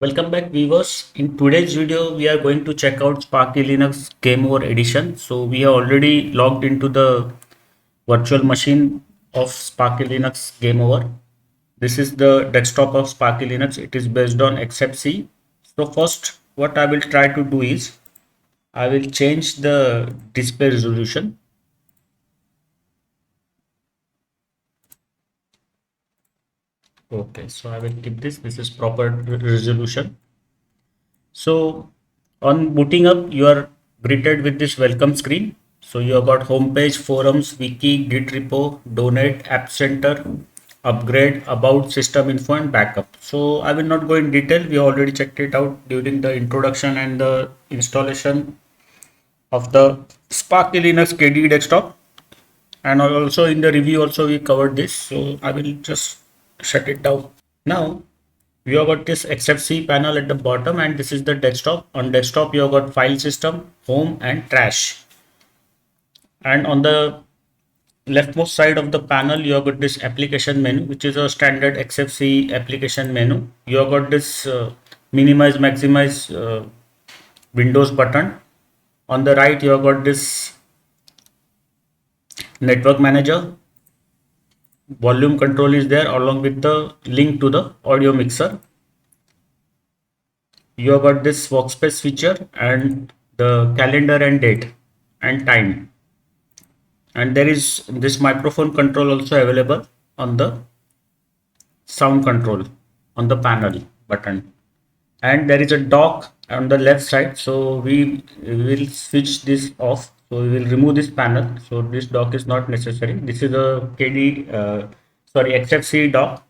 Welcome back viewers. In today's video we are going to check out Sparky Linux Gameover Edition. So we have already logged into the virtual machine of Sparky Linux Gameover. This is the desktop of Sparky Linux. It is based on XFCE. So first what I will try to do is I will change the display resolution. Okay, so I will keep this. This is proper resolution. So on booting up, you are greeted with this welcome screen. So you have got homepage, forums, wiki, git repo, donate, app center, upgrade, about, system info and backup. So I will not go in detail. We already checked it out during the introduction and the installation of the Sparky Linux KDE desktop. And also in the review also we covered this. So I will just shut it down. Now you have got this XFCE panel at the bottom and this is the desktop. On desktop you have got file system, home and trash. And on the leftmost side of the panel you have got this application menu, which is a standard XFCE application menu. You have got this minimize, maximize Windows button. On the right you have got this network manager. Volume control is there along with the link to the audio mixer. You have got this workspace feature and the calendar and date and time, and there is this microphone control also available on the sound control on the panel button, and there is a dock on the left side. So we will switch this off, so we will remove this panel. So this dock is not necessary. This is a XFCE dock.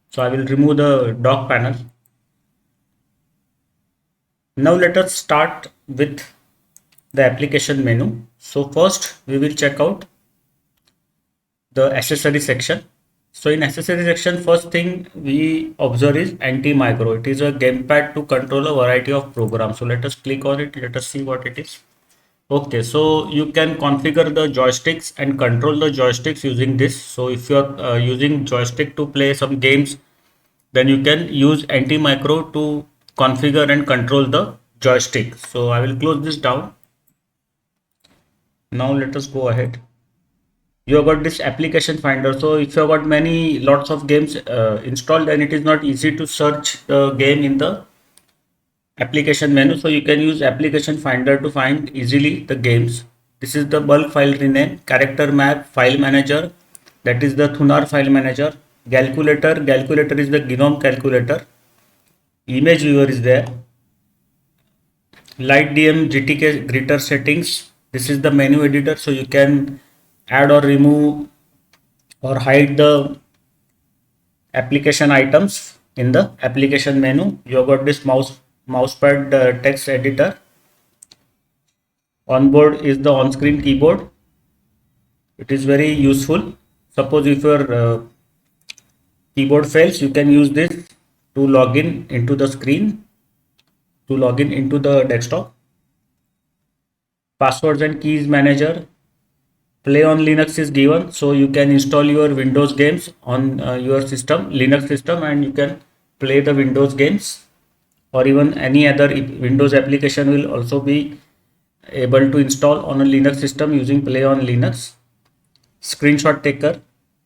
So I will remove the dock panel. Now let us start with the application menu. So first we will check out the accessory section. So in accessory section, first thing we observe is anti-micro. It is a gamepad to control a variety of programs. So let us click on it. Let us see what it is. Okay, so you can configure the joysticks and control the joysticks using this. So if you are using joystick to play some games, then you can use anti-micro to configure and control the joystick. So I will close this down. Now let us go ahead. You have got this application finder. So if you have got lots of games installed, then it is not easy to search the game in the application menu. So you can use application finder to find easily the games. This is the bulk file rename, character map, file manager, that is the Thunar file manager, calculator is the GNOME calculator, image viewer is there, light DM GTK greeter settings. This is the menu editor, so you can add or remove or hide the application items in the application menu. You have got this mousepad text editor. Onboard is the on-screen keyboard. It is very useful. Suppose if your keyboard fails, you can use this to log in into the screen, to log in into the desktop. Passwords and keys manager. Play on Linux is given, so you can install your Windows games on your system, Linux system, and you can play the Windows games, or even any other Windows application will also be able to install on a Linux system using Play on Linux. Screenshot taker,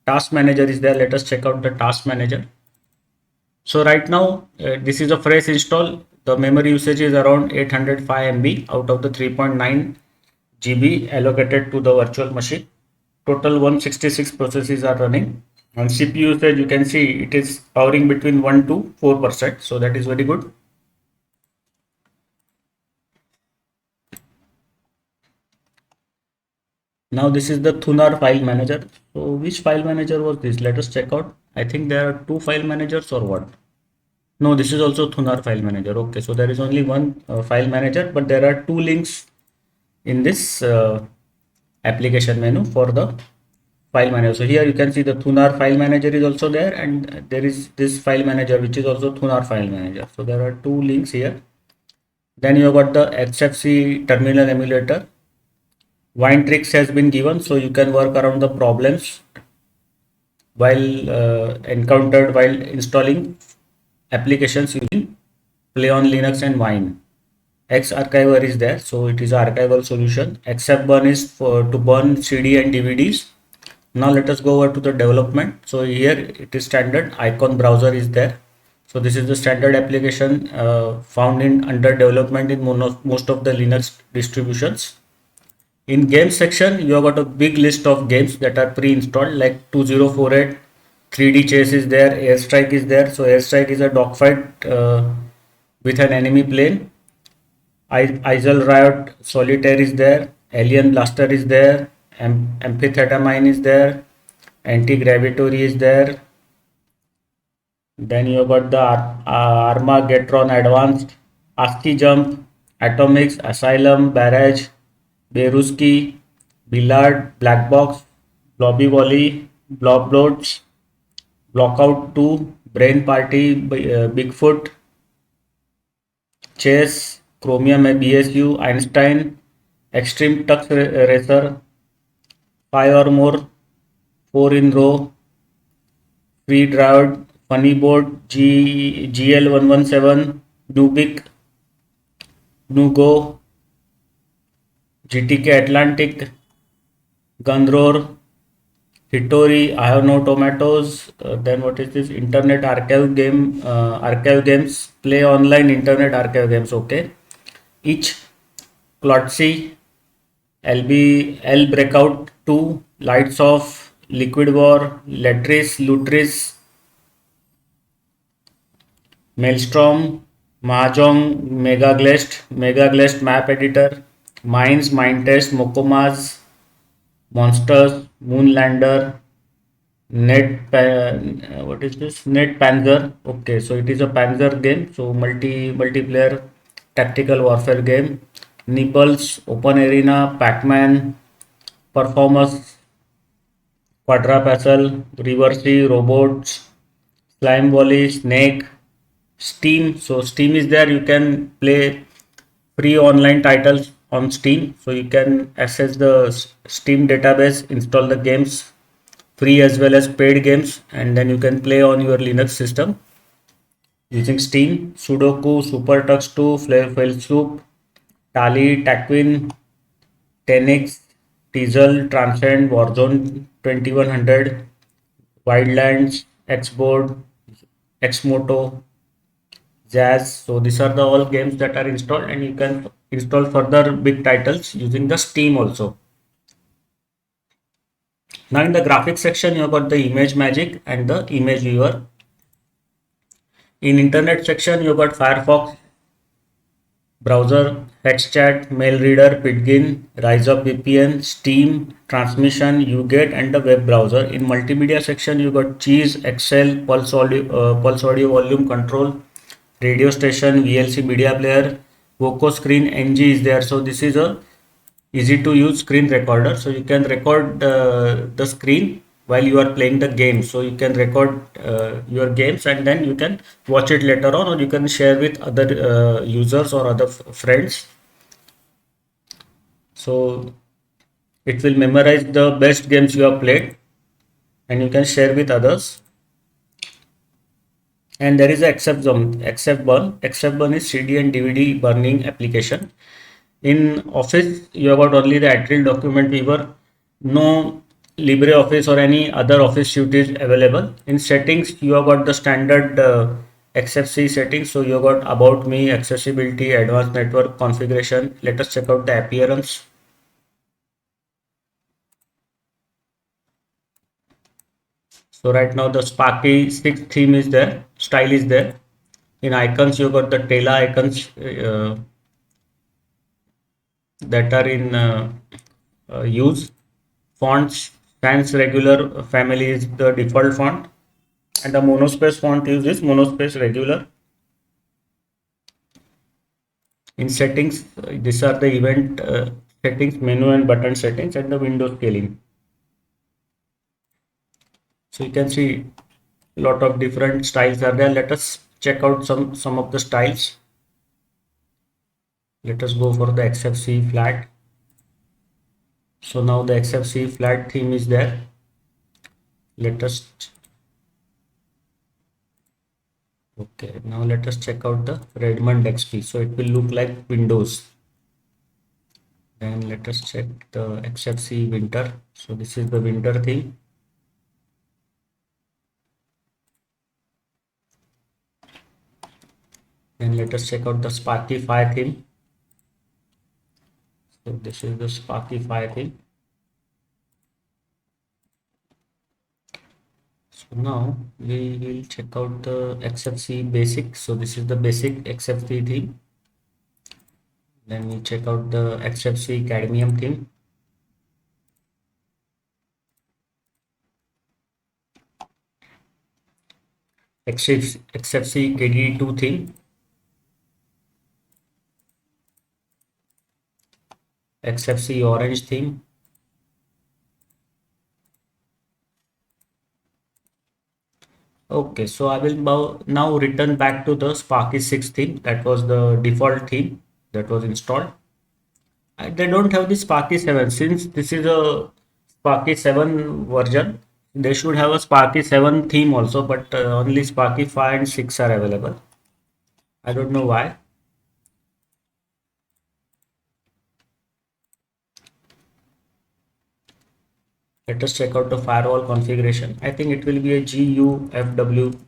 task manager is there. Let us check out the task manager. So right now this is a fresh install. The memory usage is around 805 MB out of the 3.9 GB allocated to the virtual machine. Total 166 processes are running. On CPU usage, you can see it is hovering between 1 to 4%. So that is very good. Now this is the Thunar file manager. So which file manager was this? Let us check out. I think there are two file managers or what? No, this is also Thunar file manager. Okay, so there is only one file manager, but there are two links in this application menu for the file manager. So here you can see the Thunar file manager is also there, and there is this file manager which is also Thunar file manager. So there are two links here. Then you have got the XFCE terminal emulator. Wine tricks has been given, so you can work around the problems while encountered while installing applications using Play on Linux and Wine. X archiver is there, so it is an archival solution. XFburn is for to burn CD and DVDs. Now let us go over to the development. So here it is standard icon browser is there. So this is the standard application found in under development in most of the Linux distributions. In game section, you have got a big list of games that are pre-installed like 2048, 3D Chase is there, Airstrike is there. So Airstrike is a dogfight with an enemy plane. Isle Riot Solitaire is there, Alien Blaster is there, Amphithetamine is there, Anti-Gravitory is there. Then you got the Armageddon Advanced, ASCII Jump, Atomics, Asylum, Barrage, Beruski, Billard, Black Box, Blobby Volley, Blobloads, Blockout 2, Brain Party, Bigfoot, Chess, Chromium BSU, Einstein, Extreme Tux Racer, 5 or more, 4 in row, Free Drive, Funny Board, GL117, Nubic, Nugo, GTK Atlantic, Gunroar, Hitori, I have no tomatoes. Then what is this? Internet archive game, archive games, play online internet archive games. Okay. Each Clotzy, L Breakout 2, Lights Off, Liquid War, Letris, Lutris, Maelstrom, Mahjong, Mega Glest Map Editor, Mines, Mind Test, Mokomas, Monsters, Moonlander, what is this? Net Panzer. Okay, so it is a Panzer game. So multiplayer tactical warfare game. Nibbles, Open Arena, Pac-Man, Performance, Quadra Reversey, Robots, Slime Volley, Snake, Steam. So Steam is there. You can play free online titles on Steam. So you can access the Steam database, install the games free as well as paid games, and then you can play on your Linux system using Steam. Sudoku, Super Tux 2, Fail Soup, Tally, Taquin, Tenix, Teasel, Transcend, Warzone 2100, Wildlands, Xboard, Xmoto, Jazz. So these are the all games that are installed, and you can install further big titles using the Steam also. Now in the graphics section, you have got the image magic and the image viewer. In internet section, you got Firefox, browser, HexChat, mail reader, Pidgin, Rise Up VPN, Steam, transmission, UGET, and the web browser. In multimedia section, you got Cheese, Excel, Pulse Audio Volume Control, radio station, VLC media player, Voco Screen, NG is there. So this is a easy to use screen recorder. So you can record the screen while you are playing the game. So you can record your games and then you can watch it later on, or you can share with other users or other friends. So it will memorize the best games you have played and you can share with others. And there is a XFburn is CD and DVD burning application. In Office, you have got only the Atril document viewer. No LibreOffice or any other Office suite is available. In settings, you have got the standard XFCE settings. So you have got About Me, Accessibility, Advanced Network Configuration. Let us check out the appearance. So right now the Sparky 6 theme is there, style is there. In icons, you got the Tela icons that are in use. Fonts, sans regular family is the default font, and the monospace font use is monospace regular. In settings, these are the event settings, menu and button settings, and the window scaling. So you can see a lot of different styles are there. Let us check out some of the styles. Let us go for the XFCE flat. So now the XFCE flat theme is there. let us okay, now let us check out the Redmond XP. So it will look like Windows. Then let us check the XFCE winter. So this is the winter theme. Then let us check out the Sparky Fire theme. So this is the Sparky Fire theme. So now we will check out the XFCE basic. So this is the basic XFCE theme. Then we check out the XFCE cadmium theme. XFCE KD2 theme. XFCE orange theme. Okay, so I will now return back to the Sparky 6 theme. That was the default theme that was installed. They don't have the Sparky 7 since this is a Sparky 7 version. They should have a Sparky 7 theme also, but only Sparky 5 and 6 are available. I don't know why. Let us check out the firewall configuration. I think it will be a GUFW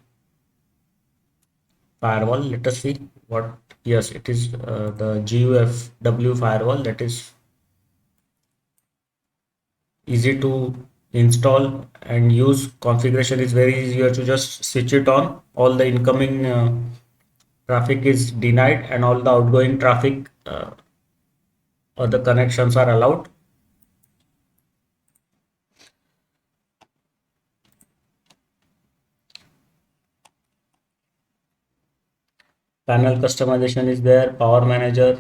firewall. Let us see what. Yes, it is the GUFW firewall. That is easy to install and use. Configuration is very easy. You have to just switch it on. All the incoming traffic is denied and all the outgoing traffic or the connections are allowed. Panel customization is there, power manager,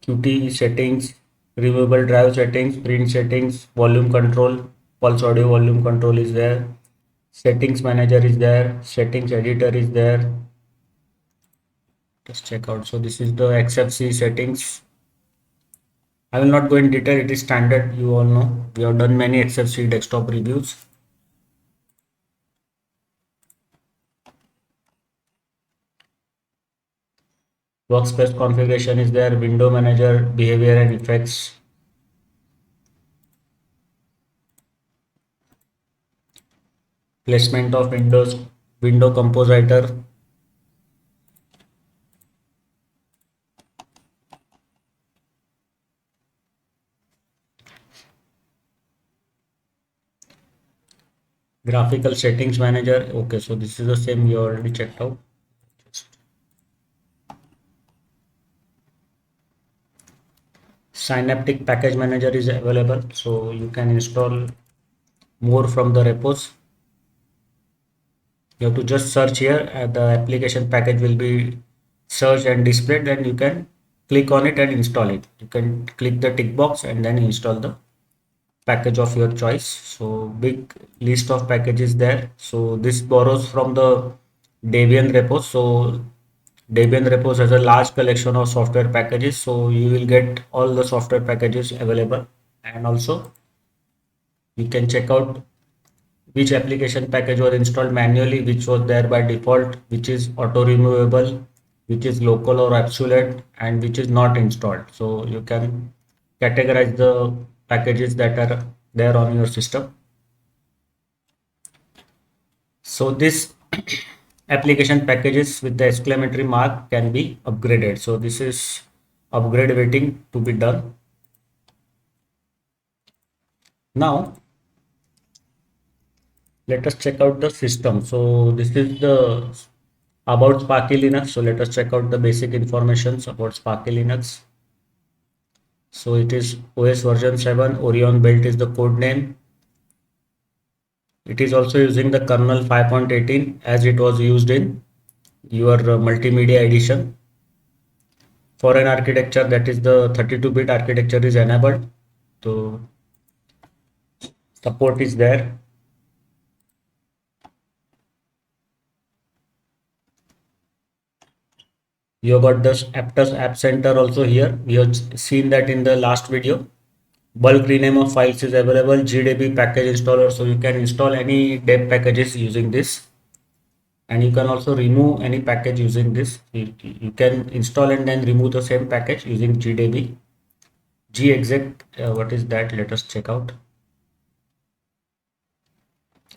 Qt settings, removable drive settings, print settings, volume control, pulse audio volume control is there, settings manager is there, settings editor is there. Let's check out. So this is the XFCE settings. I will not go in detail, it is standard, you all know. We have done many XFCE desktop reviews. Workspace configuration is there, window manager, behavior and effects. Placement of windows, window compositor. Graphical settings manager. Okay, so this is the same you already checked out. Synaptic package manager is available, so you can install more from the repos. You have to just search here and the application package will be searched and displayed. Then you can click on it and install it. You can click the tick box and then install the package of your choice. So big list of packages there. So this borrows from the Debian repos. So Debian repos has a large collection of software packages. So you will get all the software packages available, and also you can check out which application package was installed manually, which was there by default, which is auto removable, which is local or absolute, and which is not installed. So you can categorize the packages that are there on your system. So this application packages with the exclamatory mark can be upgraded. So this is upgrade waiting to be done. Now let us check out the system. So this is the about Sparky Linux. So let us check out the basic informations about Sparky Linux. So it is OS version 7, Orion built is the code name. It is also using the kernel 5.18 as it was used in your multimedia edition. For an architecture, that is the 32-bit architecture is enabled. So support is there. You have got the Aptos App Center also here. We have seen that in the last video. Bulk rename of files is available. GDB package installer, so you can install any deb packages using this, and you can also remove any package using this. You can install and then remove the same package using GDB. Gexec, what is that? Let us check out.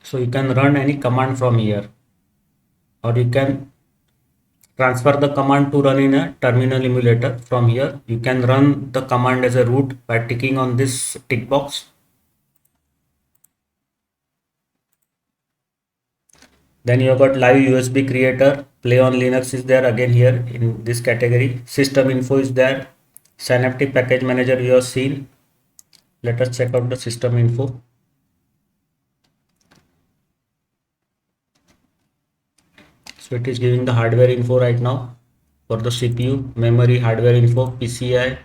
So you can run any command from here, or you can transfer the command to run in a terminal emulator. From here you can run the command as a root by ticking on this tick box. Then you have got live USB creator, play on Linux is there again here in this category. System info is there. Synaptic package manager you have seen. Let us check out the system info. So it is giving the hardware info right now for the CPU, memory, hardware info, PCI,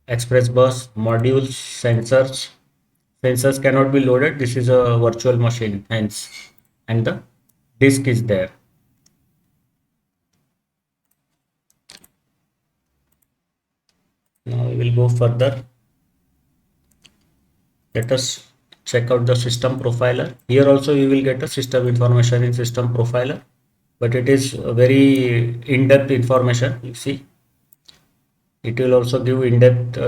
express bus, modules, sensors. Sensors cannot be loaded. This is a virtual machine, hence, and the disk is there. Now we will go further. Let us check out the system profiler. Here also you will get a system information in system profiler, but it is very in-depth information. You see, it will also give in-depth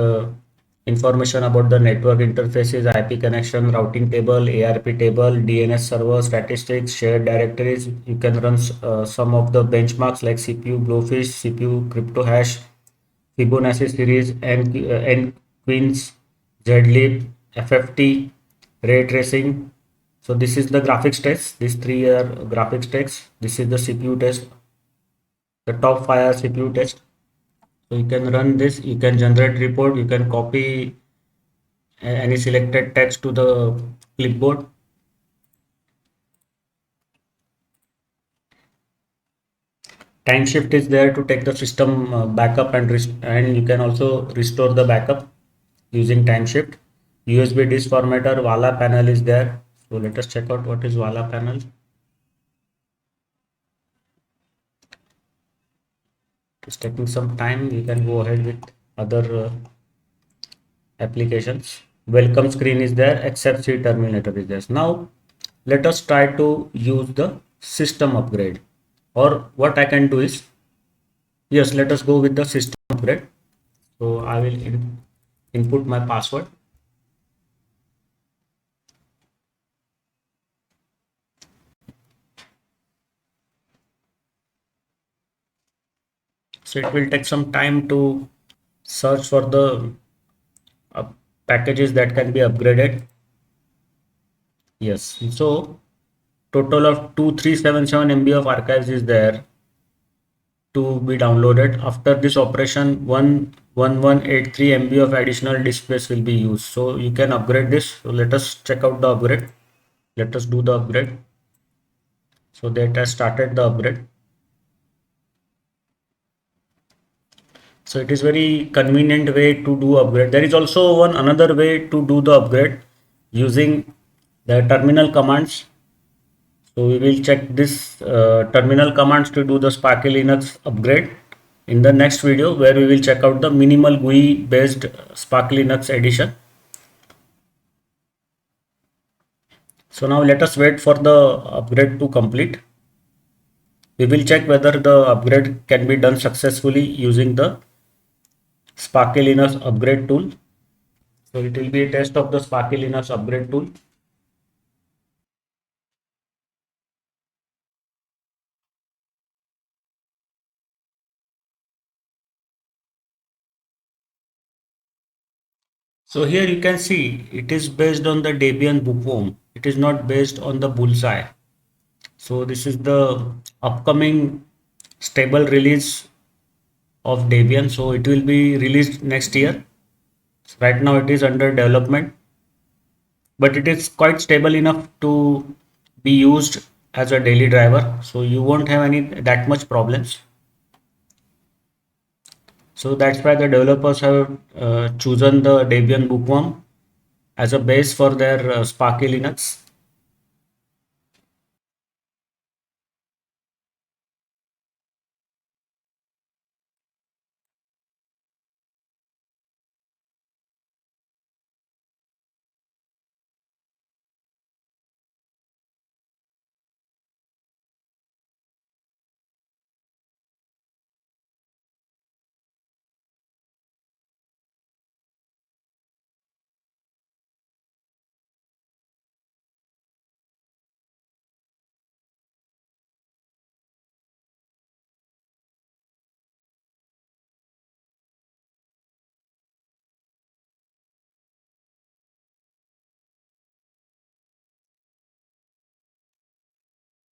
information about the network interfaces, IP connection, routing table, ARP table, DNS server, statistics, shared directories. You can run some of the benchmarks like CPU Blowfish, CPU crypto hash, Fibonacci series, N Queens, ZLib, FFT, ray tracing. So this is the graphics test. These three are graphics tests. This is the CPU test. The top five are CPU test. So you can run this. You can generate report. You can copy any selected text to the clipboard. Time shift is there to take the system backup, and you can also restore the backup using time shift. USB disk formatter, Vala panel is there. So let us check out what is Vala panel. It's taking some time. You can go ahead with other applications. Welcome screen is there. XFCE terminator is there. Now let us try to use the system upgrade. Or what I can do is, yes, let us go with the system upgrade. So I will input my password. So it will take some time to search for the uh, packages that can be upgraded. Yes, so total of 2377 MB of archives is there to be downloaded. After this operation, 11183 MB of additional disk space will be used. So you can upgrade this. So let us check out the upgrade. Let us do the upgrade. So that has started the upgrade. So it is very convenient way to do upgrade. There is also one another way to do the upgrade using the terminal commands. So we will check this terminal commands to do the Sparky Linux upgrade in the next video, where we will check out the minimal GUI based Sparky Linux edition. So now let us wait for the upgrade to complete. We will check whether the upgrade can be done successfully using the Sparky Linux upgrade tool. So it will be a test of the Sparky Linux upgrade tool. So here you can see it is based on the Debian bookworm. It is not based on the bullseye. So this is the upcoming stable release of Debian. So it will be released next year. Right now it is under development, but it is quite stable enough to be used as a daily driver. So you won't have any that much problems. So that's why the developers have chosen the Debian bookworm as a base for their Sparky Linux.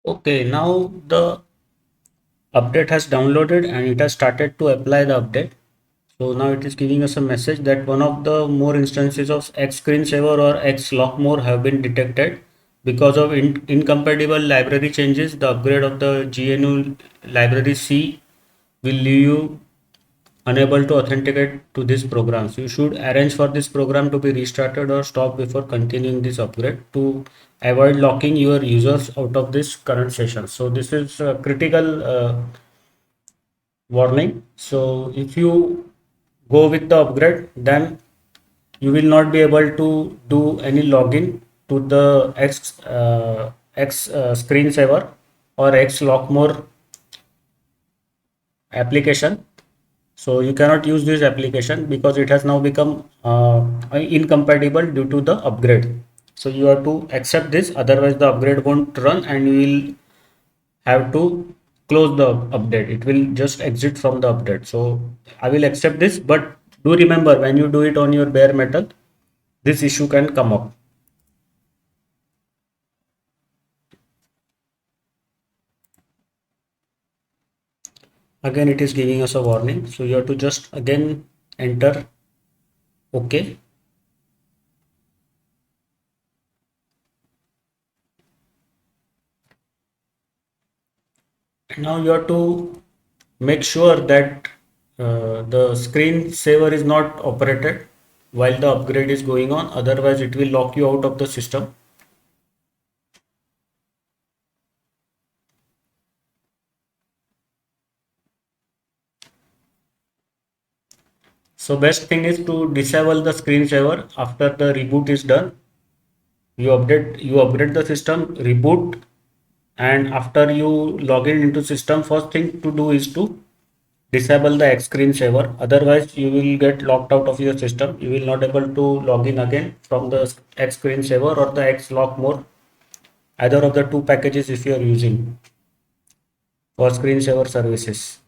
Okay, now the update has downloaded and it has started to apply the update. So now it is giving us a message that one of the more instances of X screensaver or X lockmore have been detected because of incompatible library changes. The upgrade of the GNU library C will leave you unable to authenticate to these programs. You should arrange for this program to be restarted or stop before continuing this upgrade to avoid locking your users out of this current session. So this is a critical warning. So if you go with the upgrade, then you will not be able to do any login to the X screensaver or X lockmore application. So you cannot use this application because it has now become incompatible due to the upgrade. So you have to accept this, otherwise the upgrade won't run and you will have to close the update. It will just exit from the update. So I will accept this, but do remember when you do it on your bare metal, this issue can come up. Again, it is giving us a warning. So you have to just again enter OK. Now you have to make sure that the screensaver is not operated while the upgrade is going on, otherwise it will lock you out of the system. So best thing is to disable the screensaver after the reboot is done. You upgrade the system, reboot, and after you log in into system, first thing to do is to disable the X screensaver. Otherwise you will get locked out of your system. You will not able to log in again from the X screensaver or the X lock mode, either of the two packages if you are using for screensaver services.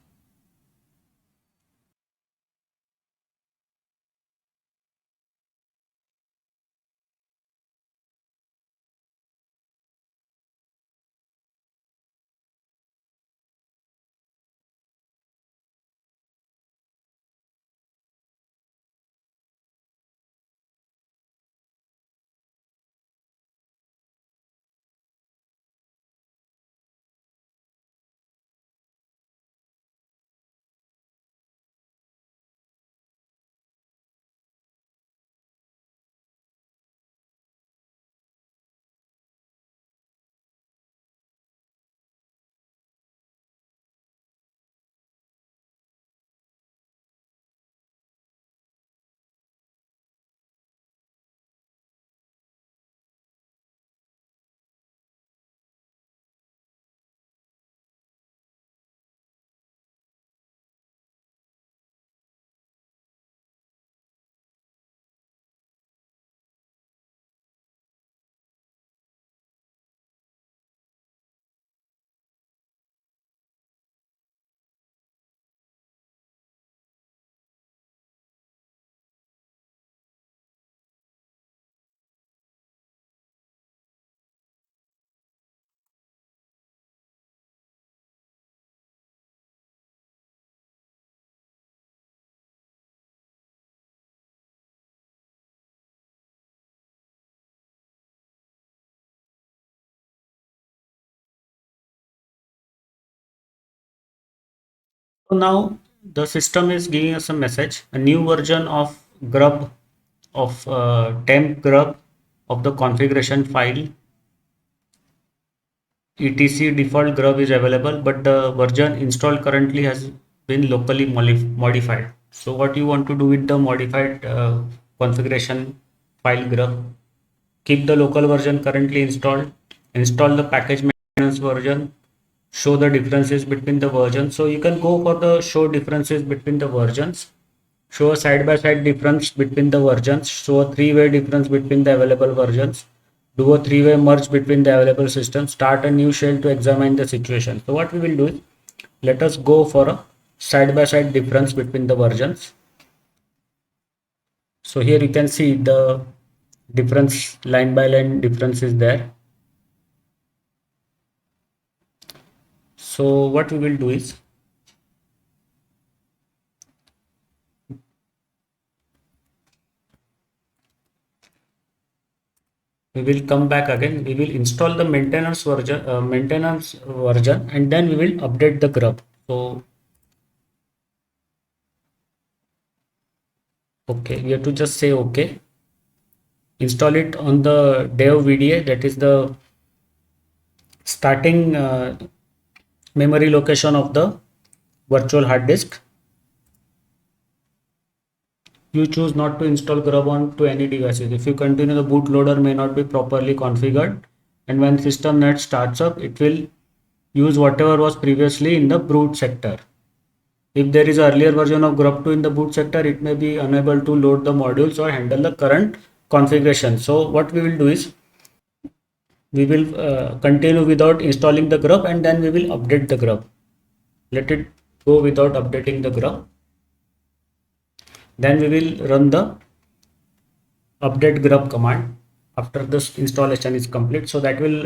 So now the system is giving us a message, a new version of Grub, of temp Grub of the configuration file etc default Grub is available, but the version installed currently has been locally modified. So what you want to do with the modified configuration file Grub? Keep the local version currently installed, install the package maintenance version, show the differences between the versions. So you can go for the show differences between the versions, show a side by side difference between the versions, show a three-way difference between the available versions, do a three-way merge between the available systems, start a new shell to examine the situation. So what we will do is, let us go for a side by side difference between the versions. So here you can see the difference, line by line difference is there. So what we will do is we will come back again. We will install the maintenance version, and then we will update the grub. So okay, we have to just say okay. Install it on the dev VDA, that is the starting memory location of the virtual hard disk. You choose not to install Grub on to any devices. If you continue, the bootloader may not be properly configured, and when system net starts up, it will use whatever was previously in the boot sector. If there is an earlier version of Grub 2 in the boot sector, it may be unable to load the modules or handle the current configuration. So what we will do is we will continue without installing the Grub, and then we will update the Grub. Let it go without updating the Grub. Then we will run the update grub command after this installation is complete. So that will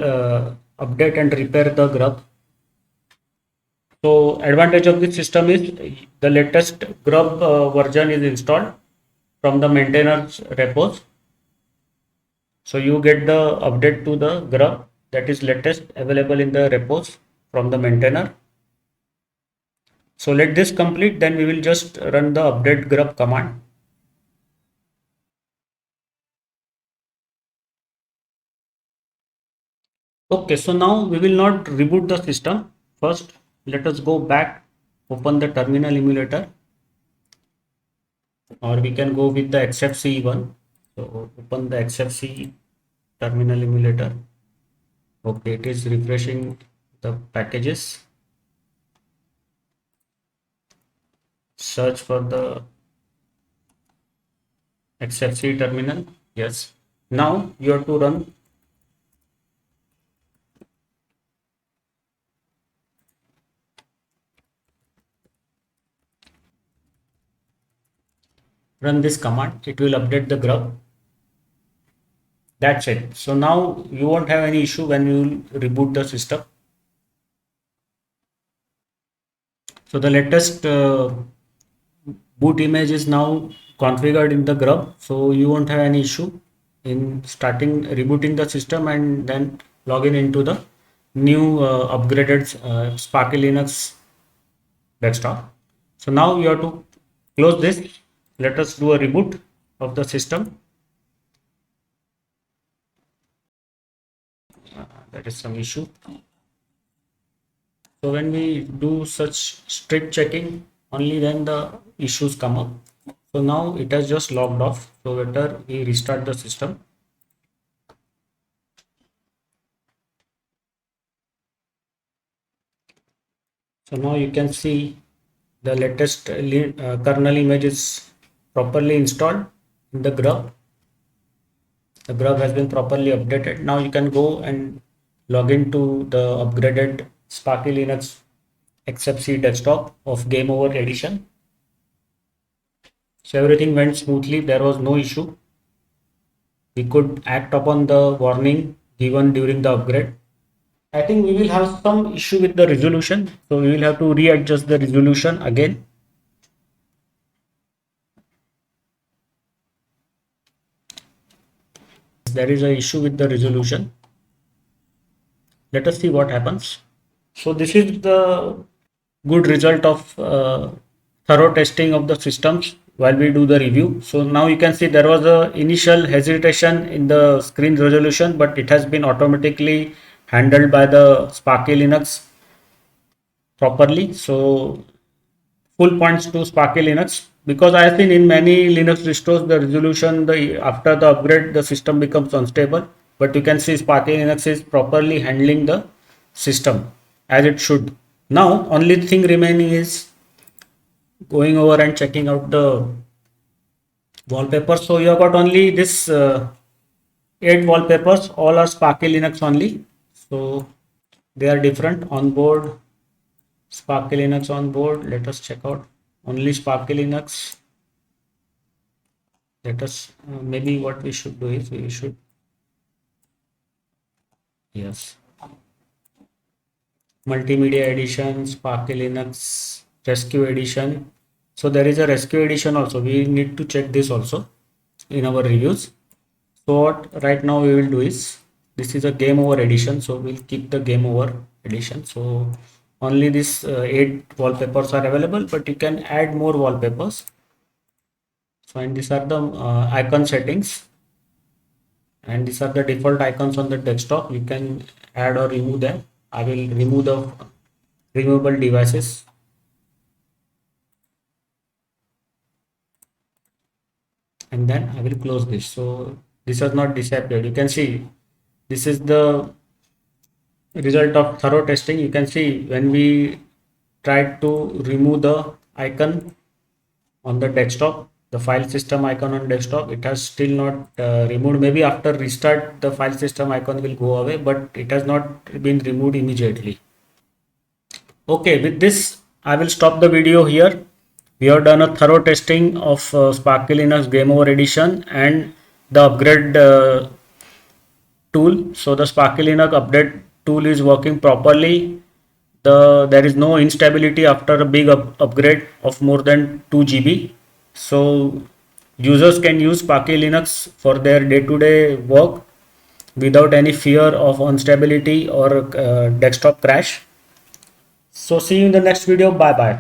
update and repair the grub. So advantage of this system is the latest grub version is installed from the maintainers repos. So you get the update to the grub that is latest available in the repos from the maintainer. So let this complete, then we will just run the update grub command. Okay, so now we will not reboot the system. First, let us go back, open the terminal emulator, or we can go with the XFCE one. So open the XFCE terminal emulator. Okay, it is refreshing the packages. Search for the XFCE terminal. Yes. Now you have to run this command. It will update the grub. That's it. So now you won't have any issue when you reboot the system. So the latest boot image is now configured in the grub, so you won't have any issue in starting rebooting the system and then login into the new upgraded Sparky Linux desktop. So now you have to close this. Let us do a reboot of the system. That is some issue. So when we do such strict checking, only then the issues come up. So now it has just logged off. So better we restart the system. So now you can see the latest kernel image is properly installed in the grub. The grub has been properly updated. Now you can go and log into the upgraded Sparky Linux XFCE desktop of Gameover Edition. So everything went smoothly. There was no issue. We could act upon the warning given during the upgrade. I think we will have some issue with the resolution. So we will have to readjust the resolution again. There is an issue with the resolution. Let us see what happens. So this is the good result of thorough testing of the systems while we do the review. So now you can see there was a initial hesitation in the screen resolution, but it has been automatically handled by the Sparky Linux properly. So full points to Sparky Linux, because I have seen in many Linux distros the resolution after the upgrade the system becomes unstable, but you can see Sparky Linux is properly handling the system as it should. Now only thing remaining is going over and checking out the wallpapers. So you have got only this 8 wallpapers, all are Sparky Linux only. So they are different on board. Sparky Linux on board. Let us check out only Sparky Linux. Let us maybe what we should do is we should, yes, Multimedia Edition, Sparky Linux Rescue Edition. So there is a Rescue Edition also. We need to check this also in our reviews. So what right now we will do is, this is a game over edition, so we'll keep the game over edition. So only this 8 wallpapers are available, but you can add more wallpapers. So and these are the icon settings, and these are the default icons on the desktop. You can add or remove them. I will remove the removable devices, and then I will close this. So this has not disappeared. You can see this is the result of thorough testing. You can see when we tried to remove the icon on the desktop, the file system icon on desktop, it has still not removed. Maybe after restart the file system icon will go away, but it has not been removed immediately. Okay, with this I will stop the video here. We have done a thorough testing of Sparky Linux Gameover Edition and the upgrade tool. So the Sparky Linux update tool is working properly. There is no instability after a big upgrade of more than 2 GB. So users can use Sparky Linux for their day-to-day work without any fear of instability or desktop crash. So see you in the next video. Bye bye.